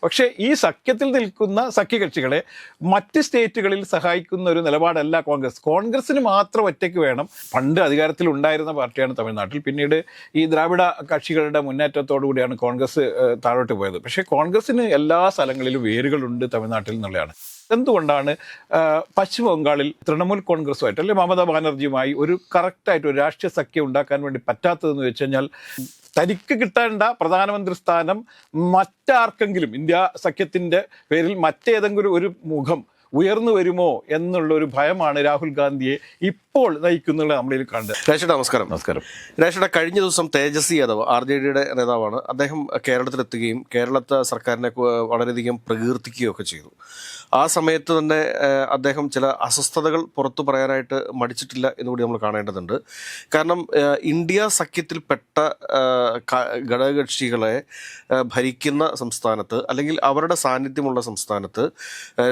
പക്ഷേ ഈ സഖ്യത്തിൽ നിൽക്കുന്ന സഖ്യകക്ഷികളെ മറ്റ് സ്റ്റേറ്റുകളിൽ സഹായിക്കുന്ന ഒരു നിലപാടല്ല കോൺഗ്രസിന് മാത്രം ഒറ്റയ്ക്ക് വേണം. പണ്ട് അധികാരത്തിൽ ഉണ്ടായിരുന്ന പാർട്ടിയാണ് തമിഴ്നാട്ടിൽ. പിന്നീട് ഈ ദ്രാവിഡ കക്ഷികളുടെ മുന്നേറ്റത്തോടു കൂടിയാണ് കോൺഗ്രസ് താഴോട്ട് പോയത്. പക്ഷേ കോൺഗ്രസിന് എല്ലാ സ്ഥലങ്ങളിലും വേരുകളുണ്ട് തമിഴ്നാട്ടിൽ എന്നുള്ളതാണ്. എന്തുകൊണ്ടാണ് പശ്ചിമ ബംഗാളിൽ തൃണമൂൽ കോൺഗ്രസുമായിട്ട് അല്ലെങ്കിൽ മമതാ ബാനർജിയുമായി ഒരു കറക്റ്റായിട്ട് ഒരു രാഷ്ട്രീയ സഖ്യം ഉണ്ടാക്കാൻ വേണ്ടി പറ്റാത്തതെന്ന് വെച്ച് കഴിഞ്ഞാൽ, തനിക്ക് കിട്ടേണ്ട പ്രധാനമന്ത്രി സ്ഥാനം മറ്റാർക്കെങ്കിലും ഇന്ത്യ സഖ്യത്തിൻ്റെ പേരിൽ മറ്റേതെങ്കിലും ഒരു മുഖം ഉയർന്നു വരുമോ എന്നുള്ളൊരു ഭയമാണ് രാഹുൽ ഗാന്ധിയെ ഇപ്പോൾ നയിക്കുന്നുള്ള നമ്മളിൽ കണ്ടത്. രാജേഷ് നമസ്കാരം. രാജേഷ്, കഴിഞ്ഞ ദിവസം തേജസ്വി യാദവ് RJD നേതാവാണ്. അദ്ദേഹം കേരളത്തിലെത്തുകയും കേരളത്തെ സർക്കാരിനെ വളരെയധികം പ്രകീർത്തിക്കുകയൊക്കെ ചെയ്തു. ആ സമയത്ത് തന്നെ അദ്ദേഹം ചില അസ്വസ്ഥതകൾ പുറത്തു പറയാനായിട്ട് മടിച്ചിട്ടില്ല എന്നുകൂടി നമ്മൾ കാണേണ്ടതുണ്ട്. കാരണം ഇന്ത്യ സഖ്യത്തിൽപ്പെട്ട ഘടകകക്ഷികളെ ഭരിക്കുന്ന സംസ്ഥാനത്ത് അല്ലെങ്കിൽ അവരുടെ സാന്നിധ്യമുള്ള സംസ്ഥാനത്ത്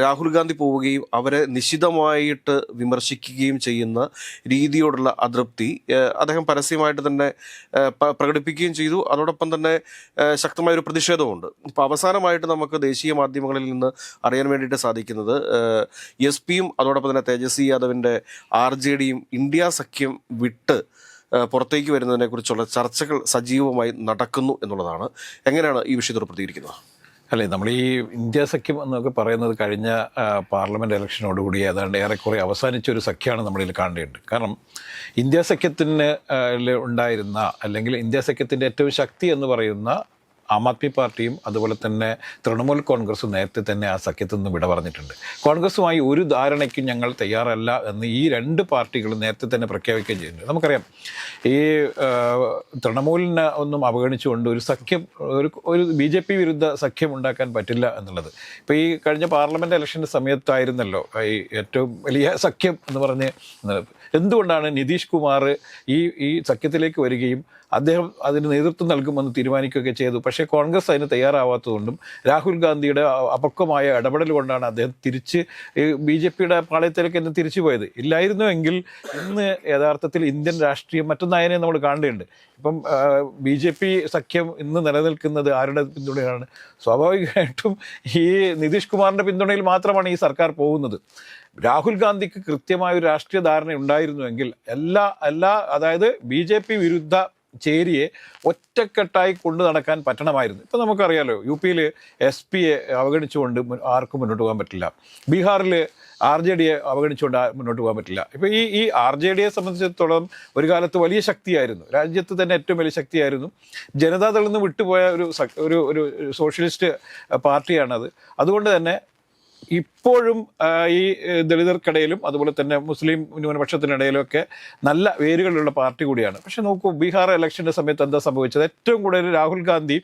രാഹുൽ ഗാന്ധി പോവുകയും അവരെ നിശിതമായിട്ട് വിമർശിക്കുകയും ചെയ്യുന്ന രീതിയോടുള്ള അതൃപ്തി അദ്ദേഹം പരസ്യമായിട്ട് തന്നെ പ്രകടിപ്പിക്കുകയും ചെയ്തു. അതോടൊപ്പം തന്നെ ശക്തമായൊരു പ്രതിഷേധമുണ്ട്. ഇപ്പോൾ അവസാനമായിട്ട് നമുക്ക് ദേശീയ മാധ്യമങ്ങളിൽ നിന്ന് അറിയാൻ വേണ്ടിയിട്ട് സാധിക്കുന്നത് SP-യും അതോടൊപ്പം തന്നെ തേജസ്വി യാദവിൻ്റെ RJD-യും ഇന്ത്യ സഖ്യം വിട്ട് പുറത്തേക്ക് വരുന്നതിനെ കുറിച്ചുള്ള ചർച്ചകൾ സജീവമായി നടക്കുന്നു എന്നുള്ളതാണ്. എങ്ങനെയാണ് ഈ വിഷയത്തോട് പ്രതികരിക്കുന്നത്? അല്ലേ, നമ്മൾ ഈ ഇന്ത്യ സഖ്യം എന്നൊക്കെ പറയുന്നത് കഴിഞ്ഞ പാർലമെൻറ്റ് ഇലക്ഷനോടുകൂടി ഏതാണ്ട് ഏറെക്കുറെ അവസാനിച്ചൊരു സഖ്യമാണ് നമ്മളിൽ കാണേണ്ടത്. കാരണം ഇന്ത്യ സഖ്യത്തിന് ഉണ്ടായിരുന്ന അല്ലെങ്കിൽ ഇന്ത്യ സഖ്യത്തിൻ്റെ ഏറ്റവും ശക്തി എന്ന് പറയുന്ന ആം ആദ്മി പാർട്ടിയും അതുപോലെ തന്നെ തൃണമൂൽ കോൺഗ്രസും നേരത്തെ തന്നെ ആ സഖ്യത്തിൽ നിന്ന് വിട പറഞ്ഞിട്ടുണ്ട്. കോൺഗ്രസുമായി ഒരു ധാരണയ്ക്കും ഞങ്ങൾ തയ്യാറല്ല എന്ന് ഈ രണ്ട് പാർട്ടികളും നേരത്തെ തന്നെ പ്രഖ്യാപിക്കുകയും ചെയ്യുന്നുണ്ട്. നമുക്കറിയാം, ഈ തൃണമൂലിനെ ഒന്നും അവഗണിച്ചുകൊണ്ട് ഒരു സഖ്യം ഒരു BJP വിരുദ്ധ സഖ്യം ഉണ്ടാക്കാൻ പറ്റില്ല എന്നുള്ളത്. ഇപ്പോൾ ഈ കഴിഞ്ഞ പാർലമെൻറ്റ് ഇലക്ഷൻ്റെ സമയത്തായിരുന്നല്ലോ ഈ ഏറ്റവും വലിയ സഖ്യം എന്ന് പറഞ്ഞ്. എന്തുകൊണ്ടാണ് നിതീഷ് കുമാർ ഈ സഖ്യത്തിലേക്ക് വരികയും അദ്ദേഹം അതിന് നേതൃത്വം നൽകുമെന്ന് തീരുമാനിക്കുകയൊക്കെ ചെയ്തു. പക്ഷേ കോൺഗ്രസ് അതിന് തയ്യാറാവാത്തതുകൊണ്ടും രാഹുൽ ഗാന്ധിയുടെ അപക്വമായ ഇടപെടൽ കൊണ്ടാണ് അദ്ദേഹം തിരിച്ച് BJPയുടെ പാളയത്തിലേക്ക് എന്ന് തിരിച്ചു പോയത്. ഇല്ലായിരുന്നുവെങ്കിൽ ഇന്ന് യഥാർത്ഥത്തിൽ ഇന്ത്യൻ രാഷ്ട്രീയം മറ്റൊന്നായതിനെ നമ്മൾ കാണേണ്ടതുണ്ട്. ഇപ്പം BJP സഖ്യം ഇന്ന് നിലനിൽക്കുന്നത് ആരുടെ പിന്തുണയാണ്? സ്വാഭാവികമായിട്ടും ഈ നിതീഷ് കുമാറിൻ്റെ പിന്തുണയിൽ മാത്രമാണ് ഈ സർക്കാർ പോകുന്നത്. രാഹുൽ ഗാന്ധിക്ക് കൃത്യമായൊരു രാഷ്ട്രീയ ധാരണ ഉണ്ടായിരുന്നുവെങ്കിൽ അതായത് BJP വിരുദ്ധ ചേരിയെ ഒറ്റക്കെട്ടായി കൊണ്ടു നടക്കാൻ പറ്റണമായിരുന്നു. ഇപ്പം നമുക്കറിയാലോ, UP-യിൽ SP-യെ അവഗണിച്ചുകൊണ്ട് ആർക്കും മുന്നോട്ട് പോകാൻ പറ്റില്ല. ബീഹാറിൽ RJD-യെ അവഗണിച്ചുകൊണ്ട് മുന്നോട്ട് പോകാൻ പറ്റില്ല. ഇപ്പോൾ ഈ RJD-യെ സംബന്ധിച്ചിടത്തോളം ഒരു കാലത്ത് വലിയ ശക്തിയായിരുന്നു, രാജ്യത്ത് തന്നെ ഏറ്റവും വലിയ ശക്തിയായിരുന്നു. ജനതാദളിൽ നിന്ന് വിട്ടുപോയ ഒരു സോഷ്യലിസ്റ്റ് പാർട്ടിയാണത്. അതുകൊണ്ട് തന്നെ ഇപ്പോഴും ഈ ദളിതർക്കിടയിലും അതുപോലെ തന്നെ മുസ്ലിം ന്യൂനപക്ഷത്തിനിടയിലൊക്കെ നല്ല വേരുകളുള്ള പാർട്ടി കൂടിയാണ്. പക്ഷെ നോക്കൂ, ബീഹാർ ഇലക്ഷൻ്റെ സമയത്ത് എന്താ സംഭവിച്ചത്? ഏറ്റവും കൂടുതൽ രാഹുൽ ഗാന്ധി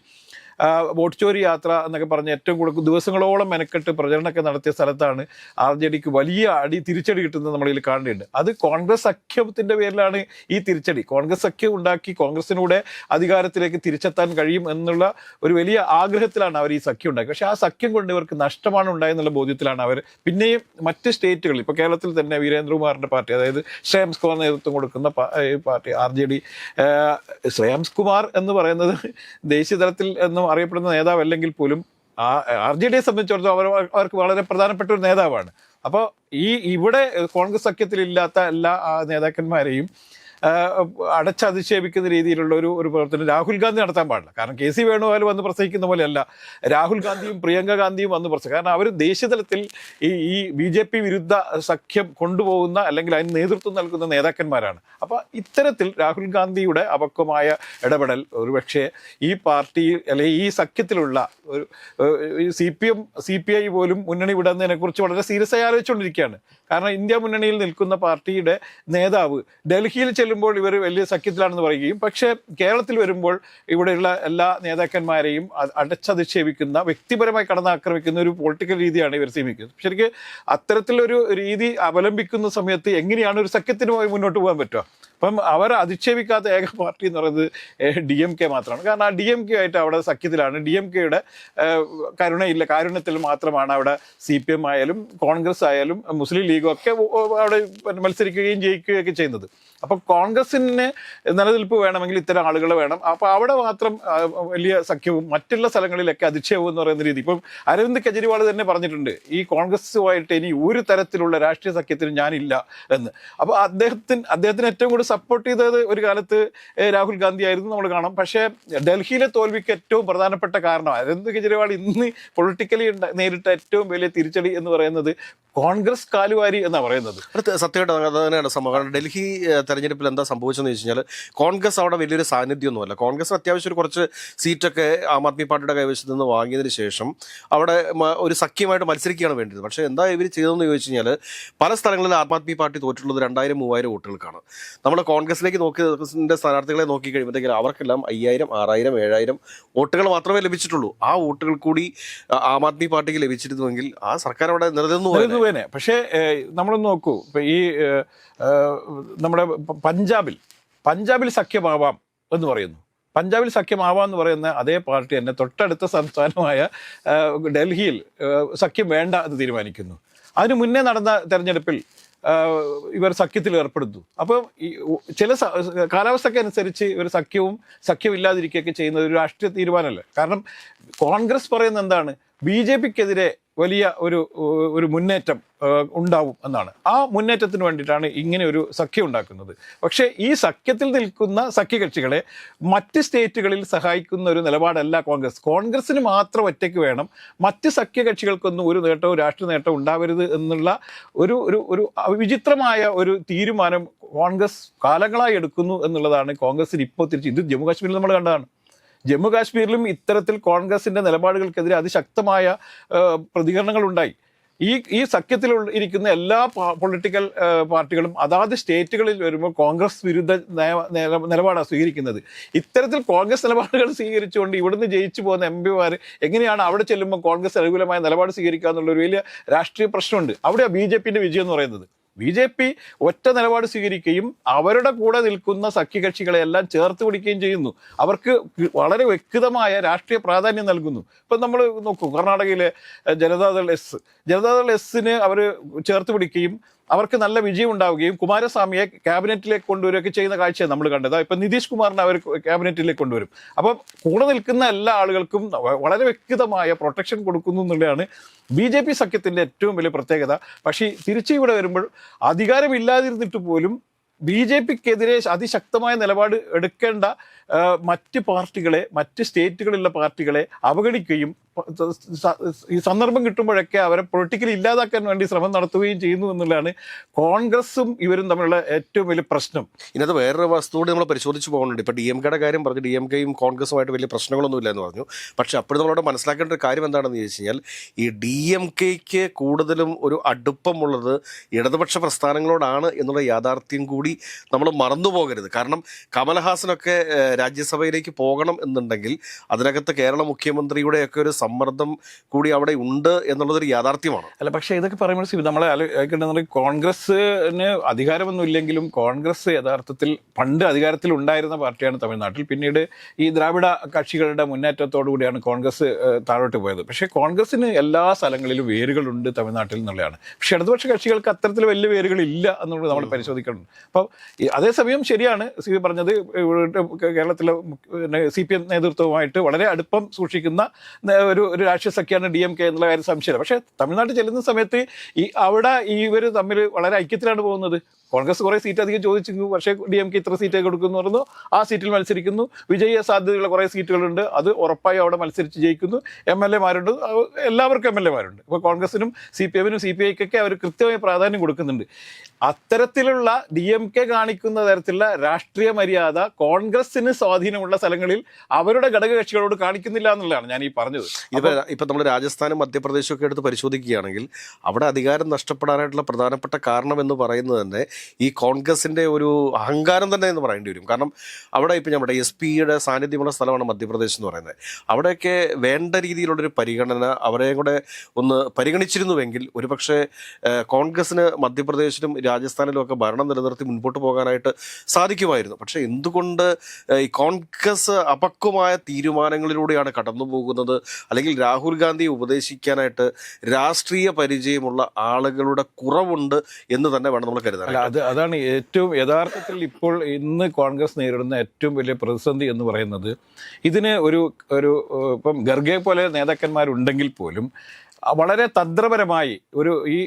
വോട്ട് ചോരി യാത്ര എന്നൊക്കെ പറഞ്ഞ് ഏറ്റവും കൂടുതൽ ദിവസങ്ങളോളം മെനക്കെട്ട് പ്രചരണമൊക്കെ നടത്തിയ സ്ഥലത്താണ് RJD-ക്ക് വലിയ തിരിച്ചടി കിട്ടുന്നത് നമ്മളിൽ കാണേണ്ടതുണ്ട്. അത് കോൺഗ്രസ് സഖ്യത്തിൻ്റെ പേരിലാണ് ഈ തിരിച്ചടി. കോൺഗ്രസ് സഖ്യം ഉണ്ടാക്കി കോൺഗ്രസിലൂടെ അധികാരത്തിലേക്ക് തിരിച്ചെത്താൻ കഴിയും എന്നുള്ള ഒരു വലിയ ആഗ്രഹത്തിലാണ് അവർ ഈ സഖ്യം ഉണ്ടാക്കി. പക്ഷേ ആ സഖ്യം കൊണ്ട് ഇവർക്ക് നഷ്ടമാണ് ഉണ്ടായെന്നുള്ള ബോധ്യത്തിലാണ് അവർ പിന്നെയും മറ്റ് സ്റ്റേറ്റുകളിൽ, ഇപ്പോൾ കേരളത്തിൽ തന്നെ വീരേന്ദ്രകുമാറിൻ്റെ പാർട്ടി, അതായത് ശ്രേയാംസ് കുമാർ നേതൃത്വം കൊടുക്കുന്ന പാർട്ടി RJD, ശ്രേയാംസ് കുമാർ എന്ന് പറയുന്നത് ദേശീയ തലത്തിൽ എന്നും അറിയപ്പെടുന്ന നേതാവല്ലെങ്കിൽ പോലും RJD-യെ സംബന്ധിച്ചിടത്തോളം അവർക്ക് വളരെ പ്രധാനപ്പെട്ട ഒരു നേതാവാണ്. അപ്പോൾ ഇവിടെ കോൺഗ്രസ് സഖ്യത്തിലില്ലാത്ത എല്ലാ നേതാക്കന്മാരെയും അടച്ചധിക്ഷേപിക്കുന്ന രീതിയിലുള്ള ഒരു പ്രവർത്തനം രാഹുൽ ഗാന്ധി നടത്താൻ പാടില്ല. കാരണം KC വേണുഗോപാൽ വന്ന് പ്രസംഗിക്കുന്ന പോലെയല്ല രാഹുൽ ഗാന്ധിയും പ്രിയങ്ക ഗാന്ധിയും വന്ന് പ്രസംഗിക്കും. കാരണം അവർ ദേശീയതലത്തിൽ ഈ BJP വിരുദ്ധ സഖ്യം കൊണ്ടുപോകുന്ന അല്ലെങ്കിൽ അതിന് നേതൃത്വം നൽകുന്ന നേതാക്കന്മാരാണ്. അപ്പോൾ ഇത്തരത്തിൽ രാഹുൽ ഗാന്ധിയുടെ അപക്വമായ ഇടപെടൽ ഒരുപക്ഷെ ഈ പാർട്ടിയിൽ അല്ലെങ്കിൽ ഈ സഖ്യത്തിലുള്ള ഒരു CPM CPI പോലും മുന്നണി വിടുന്നതിനെക്കുറിച്ച് വളരെ സീരിയസ് ആയി ആലോചിച്ചുകൊണ്ടിരിക്കുകയാണ്. കാരണം ഇന്ത്യ മുന്നണിയിൽ നിൽക്കുന്ന പാർട്ടിയുടെ നേതാവ് ഡൽഹിയിൽ ചെല്ലുമ്പോൾ ഇവർ വലിയ സഖ്യത്തിലാണെന്ന് പറയുകയും പക്ഷേ കേരളത്തിൽ വരുമ്പോൾ ഇവിടെയുള്ള എല്ലാ നേതാക്കന്മാരെയും അടച്ചധിക്ഷേപിക്കുന്ന, വ്യക്തിപരമായി കടന്നാക്രമിക്കുന്ന ഒരു പൊളിറ്റിക്കൽ രീതിയാണ് ഇവർ സ്വീകരിക്കുന്നത്. ശരിക്കും അത്തരത്തിലൊരു രീതി അവലംബിക്കുന്ന സമയത്ത് എങ്ങനെയാണ് ഒരു സഖ്യത്തിന് മുന്നോട്ട് പോകാൻ പറ്റുക? അപ്പം അവർ അധിക്ഷേപിക്കാത്ത ഏക പാർട്ടി എന്ന് പറയുന്നത് DMK മാത്രമാണ്. കാരണം ആ DMK ആയിട്ട് അവിടെ സഖ്യത്തിലാണ്. DMKയുടെ കരുണയില്ല, കാരുണ്യത്തിൽ മാത്രമാണ് അവിടെ CPM ആയാലും കോൺഗ്രസ് ആയാലും മുസ്ലിം ലീഗും ഒക്കെ അവിടെ മത്സരിക്കുകയും ജയിക്കുകയൊക്കെ ചെയ്യുന്നത്. അപ്പോൾ കോൺഗ്രസിന് നിലനിൽപ്പ് വേണമെങ്കിൽ ഇത്തരം ആളുകൾ വേണം. അപ്പോൾ അവിടെ മാത്രം വലിയ സഖ്യവും മറ്റുള്ള സ്ഥലങ്ങളിലൊക്കെ അധിക്ഷേപവും എന്ന് പറയുന്ന രീതി. ഇപ്പം അരവിന്ദ് കെജ്രിവാൾ തന്നെ പറഞ്ഞിട്ടുണ്ട്, ഈ കോൺഗ്രസുമായിട്ട് ഇനി ഒരു തരത്തിലുള്ള രാഷ്ട്രീയ സഖ്യത്തിന് ഞാനില്ല എന്ന്. അപ്പോൾ അദ്ദേഹത്തിന് ഏറ്റവും കൂടുതൽ സപ്പോർട്ട് ചെയ്തത് ഒരു കാലത്ത് രാഹുൽ ഗാന്ധി ആയിരുന്നു, നമ്മൾ കാണാം. പക്ഷേ ഡൽഹിയിലെ തോൽവിക്ക് ഏറ്റവും പ്രധാനപ്പെട്ട കാരണം അരവിന്ദ് കെജ്രിവാൾ ഇന്ന് പൊളിറ്റിക്കലി നേരിട്ട ഏറ്റവും വലിയ തിരിച്ചടി എന്ന് പറയുന്നത് കോൺഗ്രസ് കാലുവാരി എന്നാണ് പറയുന്നത്. സത്യമായിട്ട് അത് തന്നെയാണ് സംഭവം. ഡൽഹി തെരഞ്ഞെടുപ്പിൽ എന്താ സംഭവിച്ചതെന്ന് ചോദിച്ചു കഴിഞ്ഞാൽ കോൺഗ്രസ് അവിടെ വലിയൊരു സാന്നിധ്യമൊന്നുമല്ല. കോൺഗ്രസ് അത്യാവശ്യം കുറച്ച് സീറ്റൊക്കെ ആം ആദ്മി പാർട്ടിയുടെ കൈവശത്ത് നിന്ന് വാങ്ങിയതിന് ശേഷം അവിടെ ഒരു സഖ്യമായിട്ട് മത്സരിക്കുകയാണ് വേണ്ടത്. പക്ഷേ എന്താ ഇവർ ചെയ്തതെന്ന് ചോദിച്ചു കഴിഞ്ഞാൽ പല സ്ഥലങ്ങളിൽ ആം ആദ്മി പാർട്ടി തോറ്റുള്ളത് 2000-3000 വോട്ടുകൾക്കാണ്. നമ്മൾ കോൺഗ്രസിലേക്ക് കോൺഗ്രസിൻ്റെ സ്ഥാനാർത്ഥികളെ നോക്കി കഴിയുമ്പോഴത്തേക്കും അവർക്കെല്ലാം 5000, 6000, 7000 വോട്ടുകൾ മാത്രമേ ലഭിച്ചിട്ടുള്ളൂ. ആ വോട്ടുകൾ കൂടി ആം ആദ്മി പാർട്ടിക്ക് ലഭിച്ചിരുന്നുവെങ്കിൽ ആ സർക്കാർ അവിടെ നിലനിന്നു. പക്ഷേ നമ്മളൊന്ന് നോക്കൂ, ഇപ്പം ഈ നമ്മുടെ പഞ്ചാബിൽ സഖ്യമാവാം എന്ന് പറയുന്നു. പഞ്ചാബിൽ സഖ്യമാവാമെന്ന് പറയുന്ന അതേ പാർട്ടി തന്നെ തൊട്ടടുത്ത സംസ്ഥാനമായ ഡൽഹിയിൽ സഖ്യം വേണ്ട എന്ന് തീരുമാനിക്കുന്നു. അതിനു മുന്നേ നടന്ന തെരഞ്ഞെടുപ്പിൽ ഇവർ സഖ്യത്തിൽ ഏർപ്പെടുന്നു. അപ്പോൾ ഈ ചില കാലാവസ്ഥക്കനുസരിച്ച് ഇവർ സഖ്യമില്ലാതിരിക്കുകയൊക്കെ ചെയ്യുന്നത് ഒരു രാഷ്ട്രീയ തീരുമാനമല്ല. കാരണം കോൺഗ്രസ് പറയുന്നത് എന്താണ്, BJPക്കെതിരെ വലിയ ഒരു മുന്നേറ്റം ഉണ്ടാവും എന്നാണ്. ആ മുന്നേറ്റത്തിന് വേണ്ടിയിട്ടാണ് ഇങ്ങനെ ഒരു സഖ്യം ഉണ്ടാക്കുന്നത്. പക്ഷേ ഈ സഖ്യത്തിൽ നിൽക്കുന്ന സഖ്യകക്ഷികളെ മറ്റ് സ്റ്റേറ്റുകളിൽ സഹായിക്കുന്ന ഒരു നിലപാടല്ല കോൺഗ്രസിന് മാത്രം ഒറ്റയ്ക്ക് വേണം, മറ്റ് സഖ്യകക്ഷികൾക്കൊന്നും ഒരു നേട്ടവും രാഷ്ട്രീയ നേട്ടവും ഉണ്ടാവരുത് എന്നുള്ള ഒരു വിചിത്രമായ ഒരു തീരുമാനം കോൺഗ്രസ് കാലങ്ങളായി എടുക്കുന്നു എന്നുള്ളതാണ് കോൺഗ്രസിന് ഇപ്പോൾ തിരിച്ച്. ഇത് ജമ്മു കാശ്മീരിൽ നമ്മൾ കണ്ടതാണ്. ജമ്മു കാശ്മീരിലും ഇത്തരത്തിൽ കോൺഗ്രസിൻ്റെ നിലപാടുകൾക്കെതിരെ അതിശക്തമായ പ്രതികരണങ്ങൾ ഉണ്ടായി. ഈ സഖ്യത്തിൽ ഇരിക്കുന്ന എല്ലാ പൊളിറ്റിക്കൽ പാർട്ടികളും അതാത് സ്റ്റേറ്റുകളിൽ വരുമ്പോൾ കോൺഗ്രസ് വിരുദ്ധ നിലപാടാണ് സ്വീകരിക്കുന്നത്. ഇത്തരത്തിൽ കോൺഗ്രസ് നിലപാടുകൾ സ്വീകരിച്ചുകൊണ്ട് ഇവിടുന്ന് ജയിച്ചു പോകുന്ന MP എങ്ങനെയാണ് അവിടെ ചെല്ലുമ്പോൾ കോൺഗ്രസ് അനുകൂലമായ നിലപാട് സ്വീകരിക്കുക എന്നുള്ളൊരു വലിയ രാഷ്ട്രീയ പ്രശ്നമുണ്ട്. അവിടെയാണ് BJPൻ്റെ വിജയം എന്ന് പറയുന്നത്. BJP ഒറ്റ നിലപാട് സ്വീകരിക്കുകയും അവരുടെ കൂടെ നിൽക്കുന്ന സഖ്യകക്ഷികളെല്ലാം ചേർത്ത് പിടിക്കുകയും ചെയ്യുന്നു. അവർക്ക് വളരെ വ്യക്തമായ രാഷ്ട്രീയ പ്രാധാന്യം നൽകുന്നു. ഇപ്പം നമ്മൾ നോക്കൂ, കർണാടകയിലെ ജനതാദൾ എസിന് അവർ ചേർത്ത് പിടിക്കുകയും അവർക്ക് നല്ല വിജയം ഉണ്ടാവുകയും കുമാരസ്വാമിയെ ക്യാബിനറ്റിലേക്ക് കൊണ്ടുവരികയൊക്കെ ചെയ്യുന്ന കാഴ്ചയാണ് നമ്മൾ കണ്ടത്. ഇപ്പം നിതീഷ് കുമാറിനെ അവർ ക്യാബിനറ്റിലേക്ക് കൊണ്ടുവരും. അപ്പം കൂടെ നിൽക്കുന്ന എല്ലാ ആളുകൾക്കും വളരെ വ്യക്തമായ പ്രൊട്ടക്ഷൻ കൊടുക്കുന്നു എന്നുള്ളതാണ് BJP സഖ്യത്തിൻ്റെ ഏറ്റവും വലിയ പ്രത്യേകത. പക്ഷേ തിരിച്ചു ഇവിടെ വരുമ്പോൾ അധികാരമില്ലാതിരുന്നിട്ട് പോലും BJPക്കെതിരെ അതിശക്തമായ നിലപാട് എടുക്കേണ്ട മറ്റ് പാർട്ടികളെ, മറ്റ് സ്റ്റേറ്റുകളിലുള്ള പാർട്ടികളെ അവഗണിക്കുകയും ഈ സന്ദർഭം കിട്ടുമ്പോഴൊക്കെ അവരെ പൊളിറ്റിക്കലി ഇല്ലാതാക്കാൻ വേണ്ടി ശ്രമം നടത്തുകയും ചെയ്യുന്നു എന്നുള്ളതാണ് കോൺഗ്രസും ഇവരും തമ്മിലുള്ള ഏറ്റവും വലിയ പ്രശ്നം. ഇതിനകത്ത് വേറൊരു വസ്തുതയോട് നമ്മൾ പരിശോധിച്ച് പോകുന്നുണ്ട്. ഇപ്പോൾ DMKയുടെ കാര്യം പറഞ്ഞു, DMKയും കോൺഗ്രസുമായിട്ട് വലിയ പ്രശ്നങ്ങളൊന്നുമില്ല എന്ന് പറഞ്ഞു. പക്ഷേ അപ്പോൾ നമ്മളോട് മനസ്സിലാക്കേണ്ട ഒരു കാര്യം എന്താണെന്ന് ചോദിച്ചു കഴിഞ്ഞാൽ ഈ DMKയ്ക്ക് കൂടുതലും ഒരു അടുപ്പമുള്ളത് ഇടതുപക്ഷ പ്രസ്ഥാനങ്ങളോടാണ് എന്നുള്ള യാഥാർത്ഥ്യം കൂടി നമ്മൾ മറന്നു പോകരുത്. കാരണം കമൽഹാസനൊക്കെ രാജ്യസഭയിലേക്ക് പോകണം എന്നുണ്ടെങ്കിൽ അതിനകത്ത് കേരള മുഖ്യമന്ത്രിയുടെയൊക്കെ ഒരു സമ്മർദ്ദം കൂടി അവിടെ ഉണ്ട് എന്നുള്ളതൊരു യാഥാർത്ഥ്യമാണ്. അല്ല, പക്ഷേ ഇതൊക്കെ പറയുമ്പോൾ നമ്മളെ ആലോചിക്കേണ്ടത് കോൺഗ്രസ്സിന് അധികാരമൊന്നും ഇല്ലെങ്കിലും കോൺഗ്രസ് യഥാർത്ഥത്തിൽ പണ്ട് അധികാരത്തിൽ ഉണ്ടായിരുന്ന പാർട്ടിയാണ് തമിഴ്നാട്ടിൽ. പിന്നീട് ഈ ദ്രാവിഡ കക്ഷികളുടെ മുന്നേറ്റത്തോടു കൂടിയാണ് കോൺഗ്രസ് താഴോട്ട് പോയത്. പക്ഷേ കോൺഗ്രസ്സിന് എല്ലാ സ്ഥലങ്ങളിലും വേരുകളുണ്ട് തമിഴ്നാട്ടിൽ എന്നുള്ളതാണ്. പക്ഷേ ഇടതുപക്ഷ കക്ഷികൾക്ക് അത്തരത്തിൽ വലിയ വേരുകളില്ല എന്നുള്ളത് നമ്മൾ പരിശോധിക്കണം. അപ്പം അതേസമയം ശരിയാണ് സി പറഞ്ഞത്, കേരളത്തിലെ CPM നേതൃത്വവുമായിട്ട് വളരെ അടുപ്പം സൂക്ഷിക്കുന്ന ഒരു രാഷ്ട്രീയ സഖ്യമാണ് DMK എന്നുള്ള കാര്യം സംശയമില്ല. പക്ഷേ തമിഴ്നാട്ടിൽ ചെല്ലുന്ന സമയത്ത് അവിടെ ഇവർ തമ്മിൽ വളരെ ഐക്യത്തിലാണ് പോകുന്നത്. കോൺഗ്രസ് കുറേ സീറ്റ് അധികം ചോദിച്ചിരുന്നു, പക്ഷേ DMK ഇത്ര സീറ്റ് കൊടുക്കുന്നു പറഞ്ഞു, ആ സീറ്റിൽ മത്സരിക്കുന്നു. വിജയ സാധ്യതയുള്ള കുറേ സീറ്റുകളുണ്ട്, അത് ഉറപ്പായി അവിടെ മത്സരിച്ച് ജയിക്കുന്നു. MLA-മാരുണ്ട്, എല്ലാവർക്കും MLA-മാരുണ്ട്. ഇപ്പോൾ കോൺഗ്രസിനും CPM-നും CPI-ക്കൊക്കെ അവർ കൃത്യമായ പ്രാധാന്യം കൊടുക്കുന്നുണ്ട്. അത്തരത്തിലുള്ള DMK കാണിക്കുന്ന തരത്തിലുള്ള രാഷ്ട്രീയ മര്യാദ കോൺഗ്രസിന് സ്വാധീനമുള്ള സ്ഥലങ്ങളിൽ അവരുടെ ഘടകകക്ഷികളോട് കാണിക്കുന്നില്ല എന്നുള്ളതാണ് ഞാൻ ഈ പറഞ്ഞത്. ഇപ്പം നമ്മൾ രാജസ്ഥാനും മധ്യപ്രദേശും ഒക്കെ എടുത്ത് പരിശോധിക്കുകയാണെങ്കിൽ അവിടെ അധികാരം നഷ്ടപ്പെടാനായിട്ടുള്ള പ്രധാനപ്പെട്ട കാരണം എന്ന് പറയുന്നത് തന്നെ ഈ കോൺഗ്രസിൻ്റെ ഒരു അഹങ്കാരം തന്നെ എന്ന് പറയേണ്ടി വരും. കാരണം അവിടെ ഇപ്പം നമ്മുടെ SP-യുടെ സാന്നിധ്യമുള്ള സ്ഥലമാണ് മധ്യപ്രദേശ് എന്ന് പറയുന്നത്. അവിടെയൊക്കെ വേണ്ട രീതിയിലുള്ളൊരു പരിഗണന അവരെയും കൂടെ ഒന്ന് പരിഗണിച്ചിരുന്നുവെങ്കിൽ ഒരുപക്ഷെ കോൺഗ്രസിന് മധ്യപ്രദേശിലും രാജസ്ഥാനിലും ഒക്കെ ഭരണം നിലനിർത്തി മുൻപോട്ട് പോകാനായിട്ട് സാധിക്കുമായിരുന്നു. പക്ഷേ എന്തുകൊണ്ട് ഈ കോൺഗ്രസ് അപക്വമായ തീരുമാനങ്ങളിലൂടെയാണ് കടന്നു പോകുന്നത്? അല്ലെങ്കിൽ രാഹുൽ ഗാന്ധിയെ ഉപദേശിക്കാനായിട്ട് രാഷ്ട്രീയ പരിചയമുള്ള ആളുകളുടെ കുറവുണ്ട് എന്ന് തന്നെ വേണം നമ്മൾ കരുതാൻ. അതാണ് ഏറ്റവും യഥാർത്ഥത്തിൽ ഇപ്പോൾ ഇന്ന് കോൺഗ്രസ് നേരിടുന്ന ഏറ്റവും വലിയ പ്രതിസന്ധി എന്ന് പറയുന്നത്. ഇതിന് ഒരു ഇപ്പം ഖർഗെ പോലെ നേതാക്കന്മാരുണ്ടെങ്കിൽ പോലും വളരെ തന്ത്രപരമായി ഈ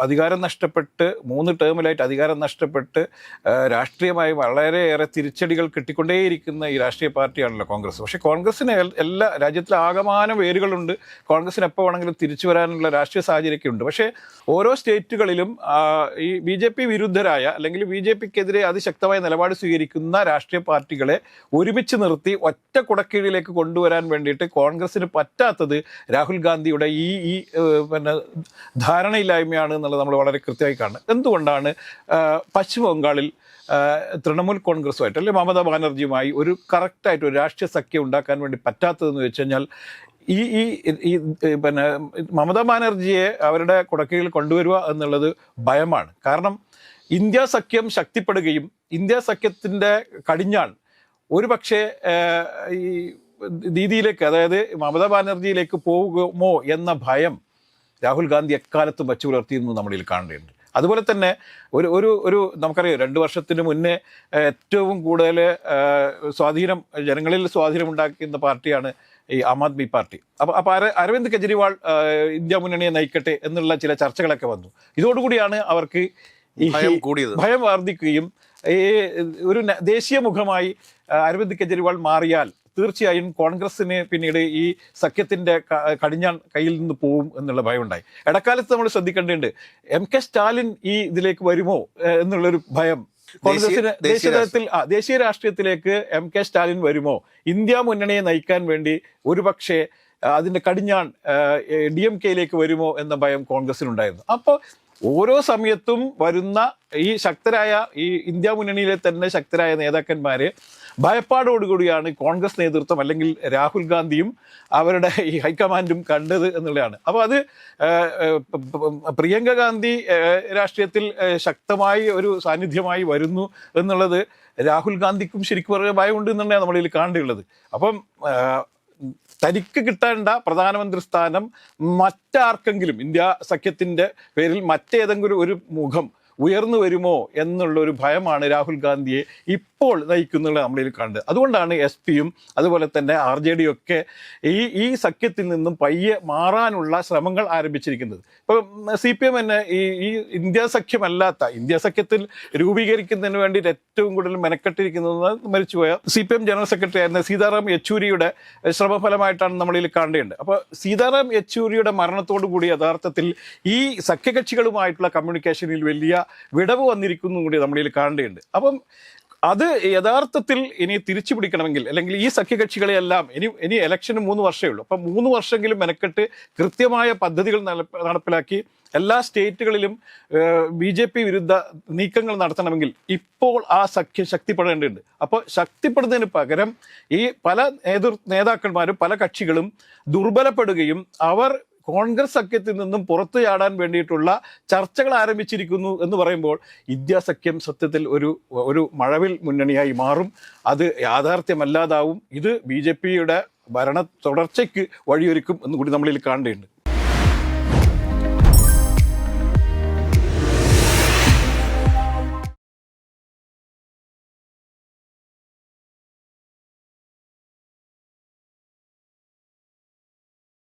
അധികാരം നഷ്ടപ്പെട്ട് 3 ടേമിലായിട്ട് അധികാരം നഷ്ടപ്പെട്ട് രാഷ്ട്രീയമായി വളരെയേറെ തിരിച്ചടികൾ കിട്ടിക്കൊണ്ടേയിരിക്കുന്ന ഈ രാഷ്ട്രീയ പാർട്ടിയാണല്ലോ കോൺഗ്രസ്. പക്ഷേ കോൺഗ്രസ്സിന് എല്ലാ രാജ്യത്തിലെ ആകമാനം വേരുകളുണ്ട്. കോൺഗ്രസ്സിന് എപ്പോൾ വേണമെങ്കിലും തിരിച്ചു വരാനുള്ള രാഷ്ട്രീയ സാഹചര്യമൊക്കെ ഉണ്ട്. പക്ഷേ ഓരോ സ്റ്റേറ്റുകളിലും ഈ BJP വിരുദ്ധരായ അല്ലെങ്കിൽ BJPക്കെതിരെ അതിശക്തമായ നിലപാട് സ്വീകരിക്കുന്ന രാഷ്ട്രീയ പാർട്ടികളെ ഒരുമിച്ച് നിർത്തി ഒറ്റ കുടക്കീഴിലേക്ക് കൊണ്ടുവരാൻ വേണ്ടിയിട്ട് കോൺഗ്രസ്സിന് പറ്റാത്തത് രാഹുൽ ഗാന്ധിയുടെ ഈ ധാരണയില്ലായ്മയാണ് എന്നുള്ളത് നമ്മൾ വളരെ കൃത്യമായി കാണുന്നത്. എന്തുകൊണ്ടാണ് പശ്ചിമ ബംഗാളിൽ തൃണമൂൽ കോൺഗ്രസുമായിട്ട് അല്ലെങ്കിൽ മമതാ ബാനർജിയുമായി ഒരു കറക്റ്റായിട്ട് ഒരു രാഷ്ട്രീയ സഖ്യം ഉണ്ടാക്കാൻ വേണ്ടി പറ്റാത്തതെന്ന് വെച്ച് കഴിഞ്ഞാൽ ഈ മമതാ ബാനർജിയെ അവരുടെ കുടക്കീഴിൽ കൊണ്ടുവരിക എന്നുള്ളത് ഭയമാണ്. കാരണം ഇന്ത്യ സഖ്യം ശക്തിപ്പെടുകയും ഇന്ത്യ സഖ്യത്തിൻ്റെ കടിഞ്ഞാൺ ഒരു പക്ഷേ ഈ രീതിയിലേക്ക്, അതായത് മമതാ ബാനർജിയിലേക്ക് പോകുമോ എന്ന ഭയം രാഹുൽ ഗാന്ധി എക്കാലത്തും വച്ചു പുലർത്തിയെന്ന് നമ്മളിൽ കാണേണ്ടതുണ്ട്. അതുപോലെ തന്നെ ഒരു നമുക്കറിയാം 2 വർഷത്തിന് മുന്നേ ഏറ്റവും കൂടുതൽ ജനങ്ങളിൽ സ്വാധീനം ഉണ്ടാക്കുന്ന പാർട്ടിയാണ് ഈ ആം ആദ്മി പാർട്ടി. അപ്പോൾ അരവിന്ദ് കെജ്രിവാൾ ഇന്ത്യ മുന്നണിയെ നയിക്കട്ടെ എന്നുള്ള ചില ചർച്ചകളൊക്കെ വന്നു. ഇതോടുകൂടിയാണ് അവർക്ക് ഈ ഭയം വർദ്ധിക്കുകയും ഈ ഒരു ദേശീയ മുഖമായി അരവിന്ദ് കെജ്രിവാൾ മാറിയാൽ തീർച്ചയായും കോൺഗ്രസ്സിന് പിന്നീട് ഈ സഖ്യത്തിൻ്റെ കടിഞ്ഞാൺ കയ്യിൽ നിന്ന് പോവും എന്നുള്ള ഭയമുണ്ടായി. ഇടക്കാലത്ത് നമ്മൾ ശ്രദ്ധിക്കേണ്ടതുണ്ട്, MK സ്റ്റാലിൻ ഈ ഇതിലേക്ക് വരുമോ എന്നുള്ളൊരു ഭയം കോൺഗ്രസിന് ദേശീയ രാഷ്ട്രീയത്തിലേക്ക് MK സ്റ്റാലിൻ വരുമോ, ഇന്ത്യ മുന്നണിയെ നയിക്കാൻ വേണ്ടി ഒരുപക്ഷെ അതിൻ്റെ കടിഞ്ഞാൺ DMKയിലേക്ക് വരുമോ എന്ന ഭയം കോൺഗ്രസിനുണ്ടായിരുന്നു. അപ്പോൾ ഓരോ സമയത്തും വരുന്ന ഈ ശക്തരായ ഈ ഇന്ത്യ മുന്നണിയിലെ തന്നെ ശക്തരായ നേതാക്കന്മാരെ ഭയപ്പാടോടുകൂടിയാണ് കോൺഗ്രസ് നേതൃത്വം അല്ലെങ്കിൽ രാഹുൽ ഗാന്ധിയും അവരുടെ ഈ ഹൈക്കമാൻഡും കണ്ടത് എന്നുള്ളതാണ്. അപ്പോൾ അത് പ്രിയങ്ക ഗാന്ധി രാഷ്ട്രീയത്തിൽ ശക്തമായി ഒരു സാന്നിധ്യമായി വരുന്നു എന്നുള്ളത് രാഹുൽ ഗാന്ധിക്കും ശരിക്കും പറയുക ഭയമുണ്ട് എന്നുള്ളതാണ് നമ്മളിൽ കാണേണ്ടതുള്ളത്. അപ്പം തനിക്ക് കിട്ടേണ്ട പ്രധാനമന്ത്രി സ്ഥാനം മറ്റാർക്കെങ്കിലും ഇന്ത്യ സഖ്യത്തിൻ്റെ പേരിൽ മറ്റേതെങ്കിലും ഒരു മുഖം ഉയർന്നു വരുമോ എന്നുള്ളൊരു ഭയമാണ് രാഹുൽ ഗാന്ധിയെ ഇപ്പോൾ നയിക്കുന്നത് നമ്മളിൽ കണ്ടത്. അതുകൊണ്ടാണ് SP-യും അതുപോലെ തന്നെ RJD ഒക്കെ ഈ സഖ്യത്തിൽ നിന്നും പയ്യെ മാറാനുള്ള ശ്രമങ്ങൾ ആരംഭിച്ചിരിക്കുന്നത്. ഇപ്പോൾ CPM തന്നെ ഈ ഇന്ത്യ സഖ്യമല്ലാത്ത ഇന്ത്യ സഖ്യത്തിൽ രൂപീകരിക്കുന്നതിന് വേണ്ടി ഏറ്റവും കൂടുതൽ മെനക്കെട്ടിരിക്കുന്നത് മരിച്ചുപോയ CPM ജനറൽ സെക്രട്ടറി ആയിരുന്ന സീതാറാം യെച്ചൂരിയുടെ ശ്രമഫലമായിട്ടാണ് നമ്മളിൽ കാണേണ്ടത്. അപ്പോൾ സീതാറാം യെച്ചൂരിയുടെ മരണത്തോടു കൂടി യഥാർത്ഥത്തിൽ ഈ സഖ്യകക്ഷികളുമായിട്ടുള്ള കമ്മ്യൂണിക്കേഷനിൽ വലിയ വിടവ് വന്നിരിക്കുന്നു കൂടി നമ്മളിൽ കാണേണ്ടതുണ്ട്. അപ്പം അത് യഥാർത്ഥത്തിൽ ഇനി തിരിച്ചു പിടിക്കണമെങ്കിൽ അല്ലെങ്കിൽ ഈ സഖ്യകക്ഷികളെയെല്ലാം ഇനി ഇലക്ഷന് 3 വർഷമേ ഉള്ളൂ. അപ്പം 3 വർഷമെങ്കിലും മെനക്കെട്ട് കൃത്യമായ പദ്ധതികൾ നടപ്പിലാക്കി എല്ലാ സ്റ്റേറ്റുകളിലും BJP വിരുദ്ധ നീക്കങ്ങൾ നടത്തണമെങ്കിൽ ഇപ്പോൾ ആ സഖ്യം ശക്തിപ്പെടേണ്ടതുണ്ട്. അപ്പോൾ ശക്തിപ്പെടുന്നതിന് പകരം ഈ പല നേതാക്കന്മാരും പല കക്ഷികളും ദുർബലപ്പെടുകയും അവർ കോൺഗ്രസ് സഖ്യത്തിൽ നിന്നും പുറത്തു ചാടാൻ വേണ്ടിയിട്ടുള്ള ചർച്ചകൾ ആരംഭിച്ചിരിക്കുന്നു എന്ന് പറയുമ്പോൾ ഇന്ത്യ സഖ്യം സത്യത്തിൽ ഒരു മഴവിൽ മുന്നണിയായി മാറും. അത് യാഥാർത്ഥ്യമല്ലാതാവും. ഇത് BJPയുടെ ഭരണ തുടർച്ചയ്ക്ക് വഴിയൊരുക്കും എന്ന് കൂടി നമ്മളിൽ കാണേണ്ടതുണ്ട്.